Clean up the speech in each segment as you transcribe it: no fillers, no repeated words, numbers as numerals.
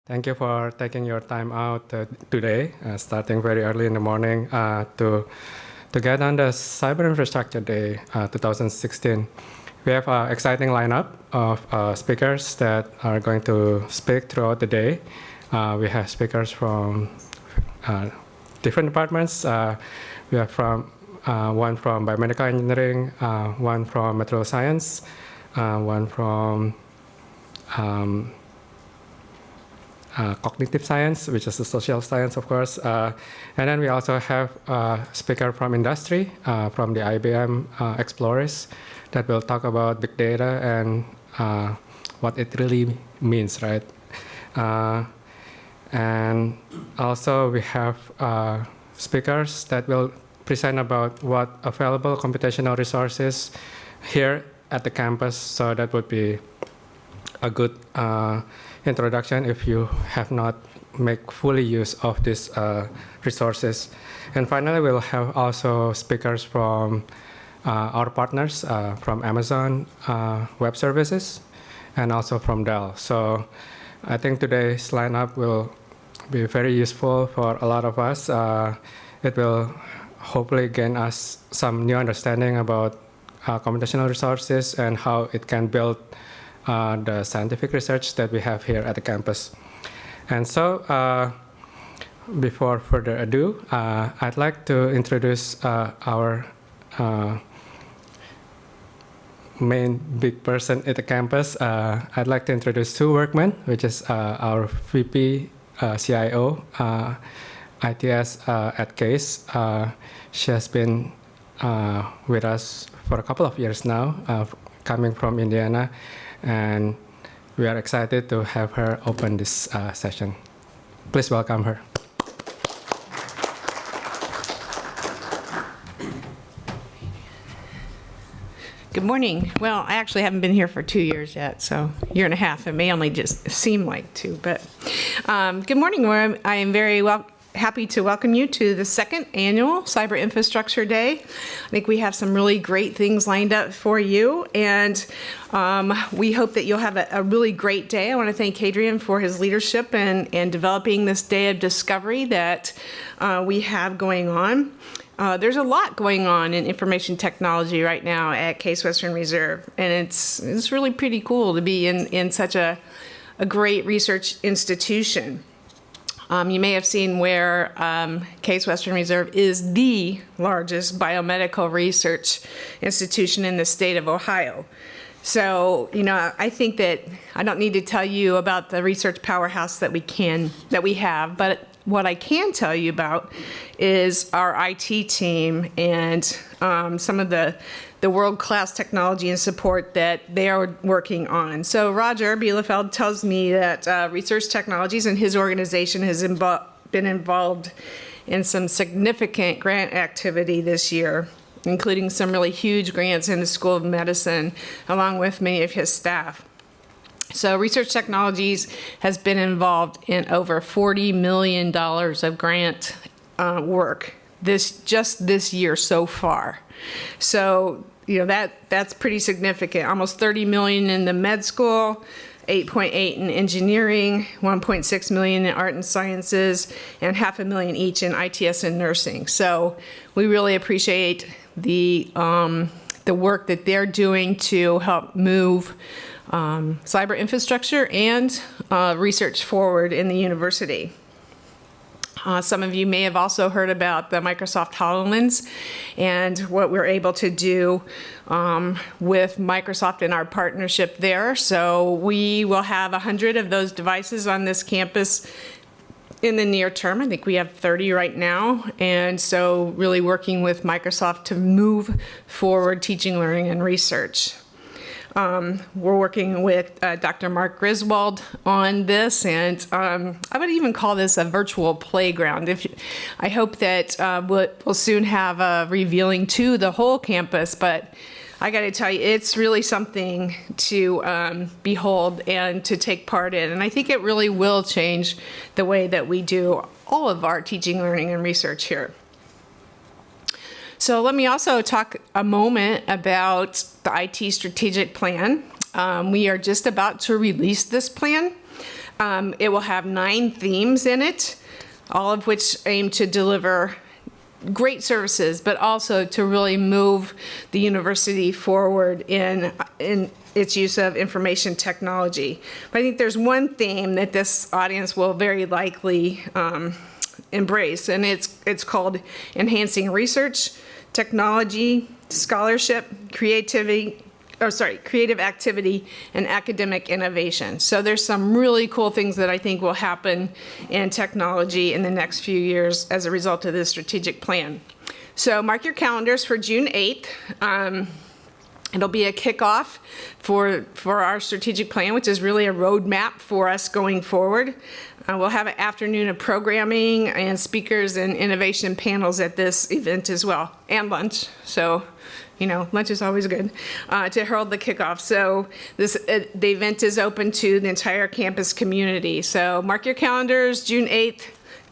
Thank you for taking your time out today, starting very early in the morning to get on the Cyberinfrastructure Day 2016. We have an exciting lineup of speakers that are going to speak throughout the day. We have speakers from different departments. We have one from biomedical engineering, one from material science, one from cognitive science, which is the social science, of course. And then we also have a speaker from industry, from the IBM Explorers, that will talk about big data and what it really means, right? And also we have speakers that will present about what available computational resources here at the campus. So that would be a good introduction if you have not made fully use of these resources. And finally, we'll have also speakers from our partners, from Amazon Web Services, and also from Dell. So I think today's lineup will be very useful for a lot of us. It will hopefully gain us some new understanding about computational resources and how it can build the scientific research that we have here at the campus. And so before further ado, I'd like to introduce our main big person at the campus. I'd like to introduce Sue Workman, which is our VP CIO ITS at CASE. She has been with us for a couple of years now, coming from Indiana. And we are excited to have her open this session. Please welcome her. Good morning. Well, I actually haven't been here for 2 years yet, so a year and a half. It may only just seem like 2, but good morning. I am very happy to welcome you to the second annual Cyber Infrastructure Day. I think we have some really great things lined up for you, and we hope that you'll have a really great day. I want to thank Adrian for his leadership and developing this day of discovery that we have going on. There's a lot going on in information technology right now at Case Western Reserve, and it's really pretty cool to be in such a great research institution. You may have seen where Case Western Reserve is the largest biomedical research institution in the state of Ohio. So, I think that I don't need to tell you about the research powerhouse that we have, but what I can tell you about is our IT team and some of the world-class technology and support that they are working on. So Roger Bielefeld tells me that Research Technologies and his organization has been involved in some significant grant activity this year, including some really huge grants in the School of Medicine, along with many of his staff. So Research Technologies has been involved in over $40 million of grant work just this year so far. So that's pretty significant. Almost $30 million in the med school, 8.8 in engineering, 1.6 million in art and sciences, and $500,000 each in ITS and nursing. So we really appreciate the work that they're doing to help move cyber infrastructure and research forward in the university. Some of you may have also heard about the Microsoft HoloLens and what we're able to do with Microsoft in our partnership there. So we will have 100 of those devices on this campus in the near term. I think we have 30 right now. And so really working with Microsoft to move forward teaching, learning, and research. We're working with Dr. Mark Griswold on this, and I would even call this a virtual playground. I hope that we'll soon have a revealing to the whole campus, but I got to tell you, it's really something to behold and to take part in, and I think it really will change the way that we do all of our teaching, learning, and research here. So let me also talk a moment about the IT strategic plan. We are just about to release this plan. It will have 9 themes in it, all of which aim to deliver great services, but also to really move the university forward in its use of information technology. But I think there's one theme that this audience will very likely embrace, and it's called enhancing research, technology, scholarship, creative activity, and academic innovation. So there's some really cool things that I think will happen in technology in the next few years as a result of this strategic plan. So mark your calendars for June 8th. It'll be a kickoff for our strategic plan, which is really a roadmap for us going forward. We'll have an afternoon of programming and speakers and innovation panels at this event as well, and lunch. So, lunch is always good to herald the kickoff. So the event is open to the entire campus community. So mark your calendars, June 8th,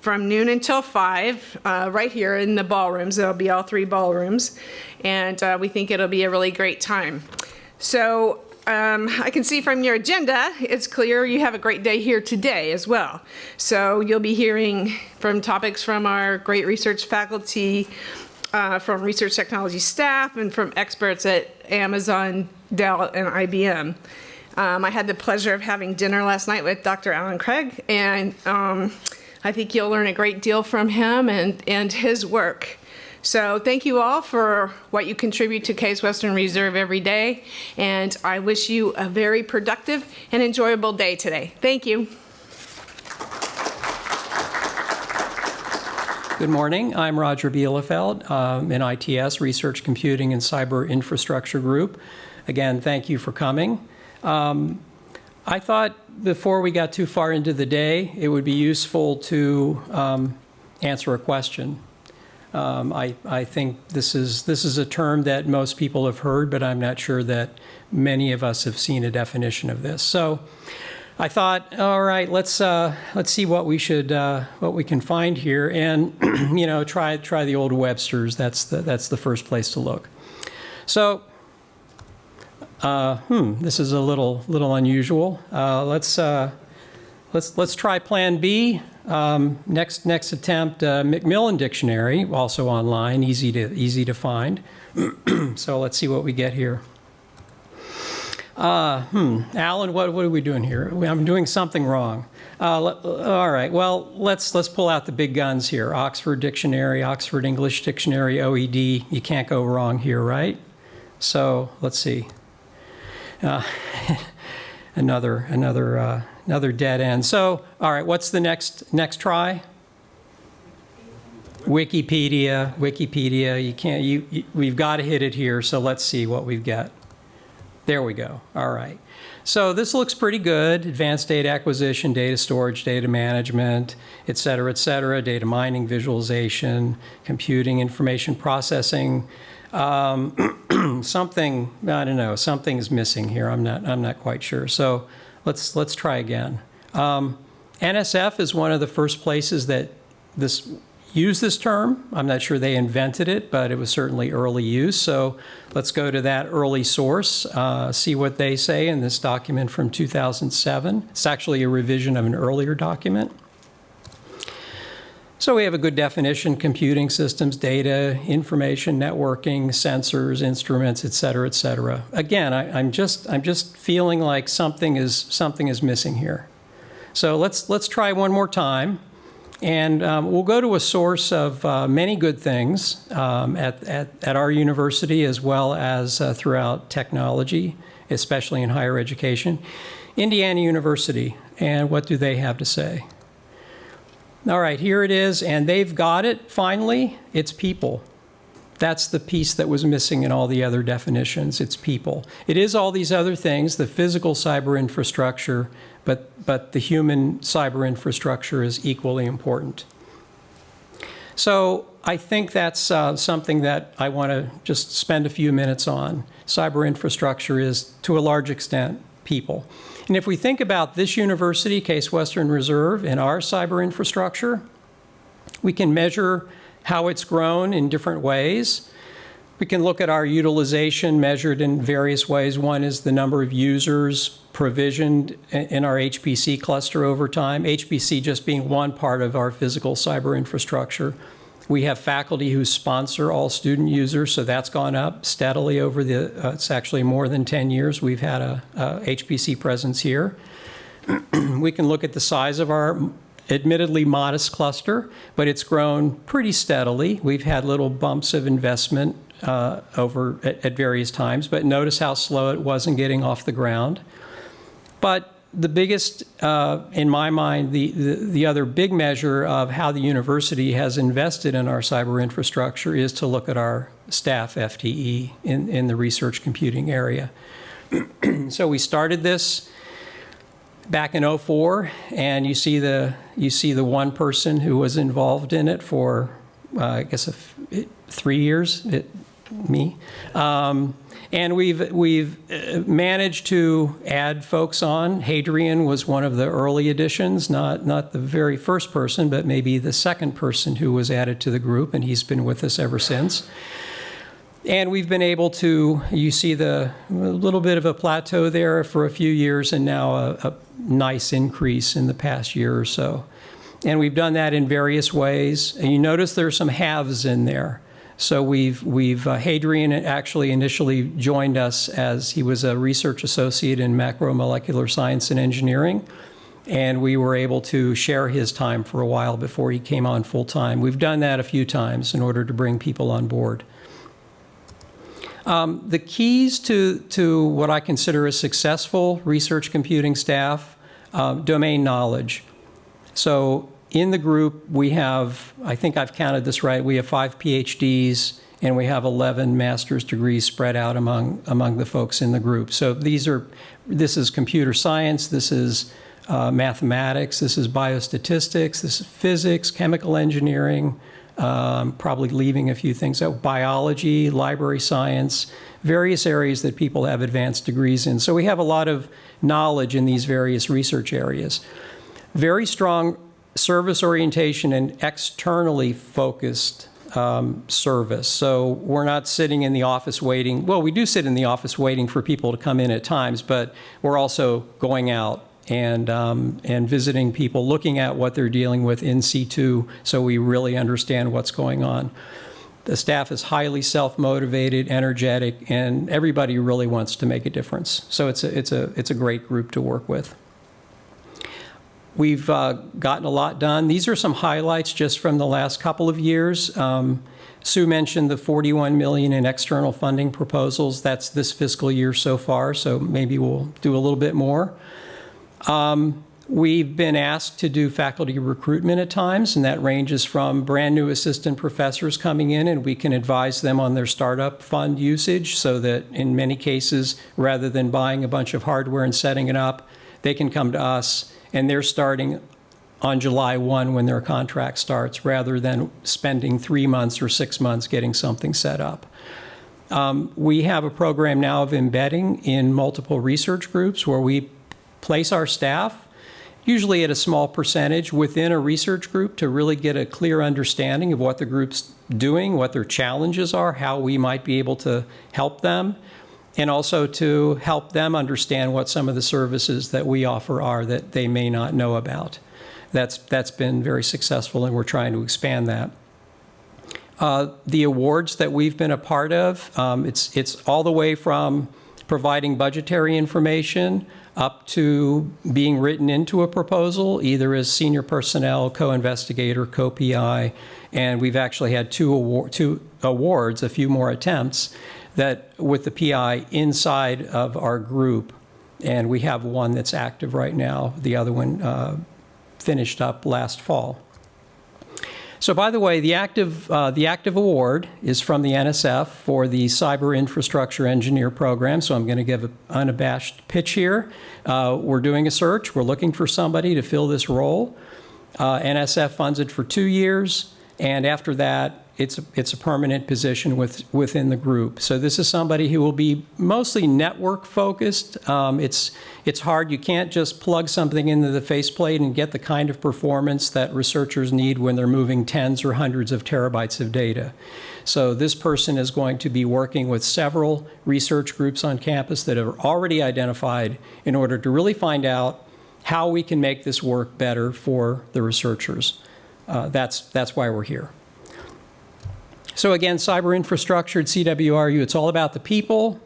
from noon until 5, right here in the ballrooms. There'll be all 3 ballrooms, and we think it'll be a really great time. So I can see from your agenda, it's clear you have a great day here today as well. So you'll be hearing from topics from our great research faculty, from research technology staff, and from experts at Amazon, Dell, and IBM. I had the pleasure of having dinner last night with Dr. Alan Craig, and I think you'll learn a great deal from him and his work. So thank you all for what you contribute to Case Western Reserve every day, and I wish you a very productive and enjoyable day today. Thank you. Good morning. I'm Roger Bielefeld in ITS, Research Computing and Cyber Infrastructure Group. Again, thank you for coming. I thought before we got too far into the day, it would be useful to answer a question. I think this is a term that most people have heard, but I'm not sure that many of us have seen a definition of this. So I thought, all right, let's see what we can find here, and try the old Webster's. That's the first place to look. So this is a little unusual. Let's try Plan B. Next attempt, Macmillan Dictionary, also online, easy to find. So let's see what we get here. Alan, what are we doing here? I'm doing something wrong. All right, well, let's pull out the big guns here. Oxford Dictionary, Oxford English Dictionary, OED. You can't go wrong here, right? So let's see. Another dead end. So, all right, what's the next try? Wikipedia. You can't. We've got to hit it here. So let's see what we've got. There we go. All right. So this looks pretty good. Advanced data acquisition, data storage, data management, et cetera, data mining, visualization, computing, information processing. Something, I don't know, something is missing here. I'm not quite sure. So let's try again. NSF is one of the first places that use this term. I'm not sure they invented it, but it was certainly early use. So let's go to that early source, see what they say in this document from 2007. It's actually a revision of an earlier document. So we have a good definition: computing systems, data, information, networking, sensors, instruments, et cetera, et cetera. Again, I'm just feeling like something is missing here. So let's try one more time. And we'll go to a source of many good things at our university, as well as throughout technology, especially in higher education. Indiana University, and what do they have to say? All right, here it is, and they've got it, finally. It's people. That's the piece that was missing in all the other definitions. It's people. It is all these other things, the physical cyber infrastructure, but the human cyber infrastructure is equally important. So I think that's something that I want to just spend a few minutes on. Cyber infrastructure is, to a large extent, people. And if we think about this university, Case Western Reserve, and our cyber infrastructure, we can measure how it's grown in different ways. We can look at our utilization measured in various ways. One is the number of users provisioned in our HPC cluster over time, HPC just being one part of our physical cyber infrastructure. We have faculty who sponsor all student users, so that's gone up steadily over it's actually more than 10 years we've had a HPC presence here. We can look at the size of our admittedly modest cluster, but it's grown pretty steadily. We've had little bumps of investment over at various times, but notice how slow it was in getting off the ground. But the biggest, in my mind, the other big measure of how the university has invested in our cyber infrastructure is to look at our staff FTE in the research computing area. So we started this back in '04, and you see the one person who was involved in it for, I guess, 3 years. Me. And we've managed to add folks on. Hadrian was one of the early additions, not the very first person, but maybe the second person who was added to the group, and he's been with us ever since. And we've been able to, you see a little bit of a plateau there for a few years, and now a nice increase in the past year or so. And we've done that in various ways. And you notice there's some halves in there. So Hadrian actually initially joined us as he was a research associate in macromolecular science and engineering, and we were able to share his time for a while before he came on full time. We've done that a few times in order to bring people on board. The keys to what I consider a successful research computing staff, domain knowledge. So in the group, we have, I think I've counted this right, we have 5 PhDs and we have 11 master's degrees spread out among the folks in the group. So this is computer science, this is mathematics, this is biostatistics, this is physics, chemical engineering, probably leaving a few things out, biology, library science, various areas that people have advanced degrees in. So we have a lot of knowledge in these various research areas. Very strong service orientation and externally focused service. So we're not sitting in the office waiting. Well, we do sit in the office waiting for people to come in at times, but we're also going out and visiting people, looking at what they're dealing with in situ, so we really understand what's going on. The staff is highly self-motivated, energetic, and everybody really wants to make a difference. So it's a great group to work with. We've gotten a lot done. These are some highlights just from the last couple of years. Sue mentioned the $41 million in external funding proposals. That's this fiscal year so far, so maybe we'll do a little bit more. We've been asked to do faculty recruitment at times, and that ranges from brand new assistant professors coming in, and we can advise them on their startup fund usage so that in many cases, rather than buying a bunch of hardware and setting it up, they can come to us, and they're starting on July 1 when their contract starts, rather than spending 3 months or 6 months getting something set up. We have a program now of embedding in multiple research groups where we place our staff, usually at a small percentage, within a research group to really get a clear understanding of what the group's doing, what their challenges are, how we might be able to help them, and also to help them understand what some of the services that we offer are that they may not know about. That's been very successful, and we're trying to expand that. The awards that we've been a part of, it's all the way from providing budgetary information up to being written into a proposal, either as senior personnel, co-investigator, co-PI, and we've actually had two awards, a few more attempts, that with the PI inside of our group, and we have one that's active right now. The other one finished up last fall. So by the way, the active award is from the NSF for the Cyberinfrastructure Engineer Program, so I'm going to give an unabashed pitch here. We're doing a search. We're looking for somebody to fill this role. NSF funds it for 2 years, and after that, it's a permanent position within the group. So this is somebody who will be mostly network focused. It's hard. You can't just plug something into the faceplate and get the kind of performance that researchers need when they're moving tens or hundreds of terabytes of data. So this person is going to be working with several research groups on campus that are already identified in order to really find out how we can make this work better for the researchers. That's why we're here. So again, cyber infrastructure at CWRU, it's all about the people,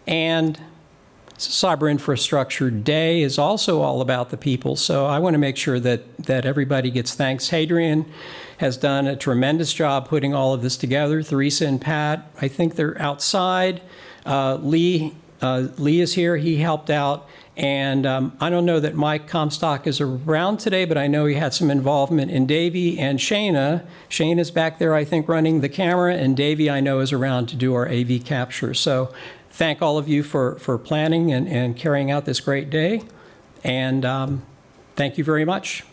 and Cyber Infrastructure Day is also all about the people. So I want to make sure that everybody gets thanks. Hadrian has done a tremendous job putting all of this together. Theresa and Pat, I think they're outside. Lee is here. He helped out. And I don't know that Mike Comstock is around today, but I know he had some involvement in Davey and Shayna. Shayna's back there, I think, running the camera, and Davey, I know, is around to do our AV capture. So thank all of you for planning and carrying out this great day. And thank you very much.